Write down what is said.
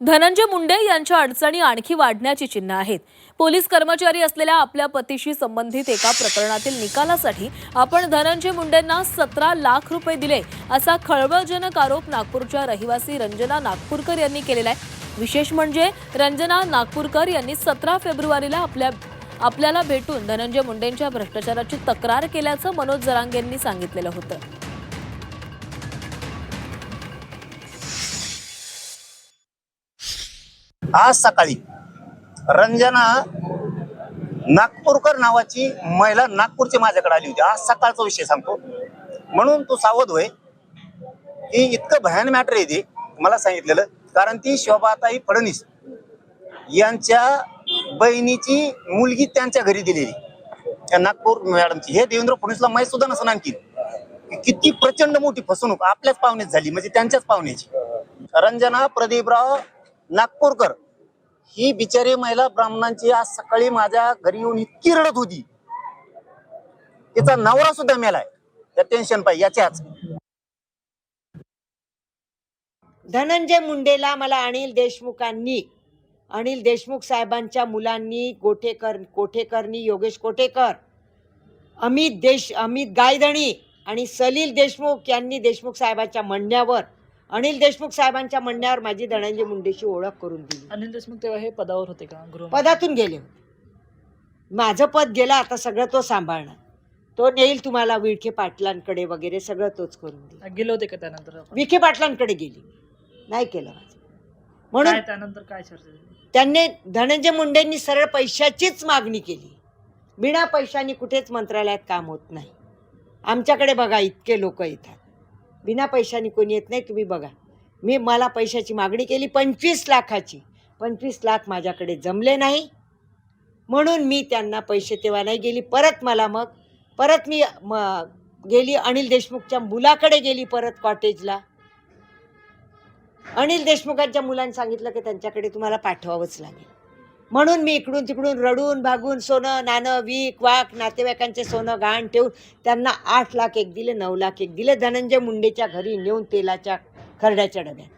धनंजय मुंडे यांच्या अडचणी आणखी वाढण्याची चिन्ह आहेत। पोलीस कर्मचारी असलेल्या आपल्या पतीशी संबंधित एका प्रकरणातील निकालासाठी आपण धनंजय मुंडेंना 17 लाख रुपये दिले असा खळबळजनक आरोप नागपूरच्या रहिवासी रंजना नागपूरकर यांनी केलेला आहे। विशेष म्हणजे रंजना नागपूरकर यांनी 17 फेब्रुवारीला आपल्याला भेटून धनंजय मुंडेंच्या भ्रष्टाचाराची तक्रार केल्याचं मनोज जरांगे यांनी सांगितलेलं होतं। आज सकाळी रंजना नागपूरकर नावाची महिला नागपूरची माझ्याकडे आली होती। आज सकाळचा विषय सांगतो म्हणून तू सावध होय की इतकं भयान मॅटर आहे ते मला सांगितलेलं। कारण ती शोभाताई फडणवीस यांच्या बहिणीची मुलगी त्यांच्या घरी दिलेली त्या नागपूर मॅडमची। हे देवेंद्र फडणवीसला माहीत सुद्धा नसून आणखी किती प्रचंड मोठी फसवणूक आपल्याच पाहुण्यात झाली, म्हणजे त्यांच्याच पाहुण्याची। रंजना प्रदीपराव नागपूरकर ही बिचारी महिला ब्राह्मणांची आज सकाळी माझ्या घरी येऊन इतकी रडत होती, तिचा नवरा सुद्धा मेलाय त्या टेन्शन पाहिजे याच्याच। धनंजय मुंडेला मला अनिल देशमुख साहेबांच्या मुलांनी कोठेकरनी योगेश कोठेकर, अमित गायधणी आणि सलील देशमुख यांनी देशमुख साहेबांच्या म्हणण्यावर अनिल देशमुख साहेबांच्या म्हणण्यावर माझी धनंजय मुंडेशी ओळख करून दिली। अनिल देशमुख तेव्हा हे पदावर होते का? पदातून गेले होते। माझं पद गेला, आता सगळं तो सांभाळणार, तो नेईल तुम्हाला विखे पाटलांकडे वगैरे सगळं तोच करून देईल। गेले होते का त्यानंतर? विखे पाटलांकडे गेली, नाही केलं माझं। म्हणून त्यानंतर काय चर्चा झाली? त्यांनी धनंजय मुंडेंनी सरळ पैशाचीच मागणी केली। बिना पैशानी कुठेच मंत्रालयात काम होत नाही। आमच्याकडे बघा इतके लोक येतात, बिना पैशानी कोणी येत नाही, तुम्ही बघा। मला पैशाची मागणी केली 25 लाखाची, 25 लाख माझ्याकडे जमले नाही म्हणून मी त्यांना पैसे तेव्हा नाही गेली। परत मी गेली अनिल देशमुखच्या मुलाकडे गेली, परत कॉटेजला। अनिल देशमुखांच्या मुलांनी सांगितलं की त्यांच्याकडे तुम्हाला पाठवावंच लागेल, म्हणून मी इकडून तिकडून रडून भागून सोनं नाणं वीक वाक नातेवाईकांचे सोनं गहाण ठेवून त्यांना 8 लाख एक दिले, 9 लाख एक दिले, धनंजय मुंडेच्या घरी नेऊन तेलाच्या खरड्याच्या डब्यात।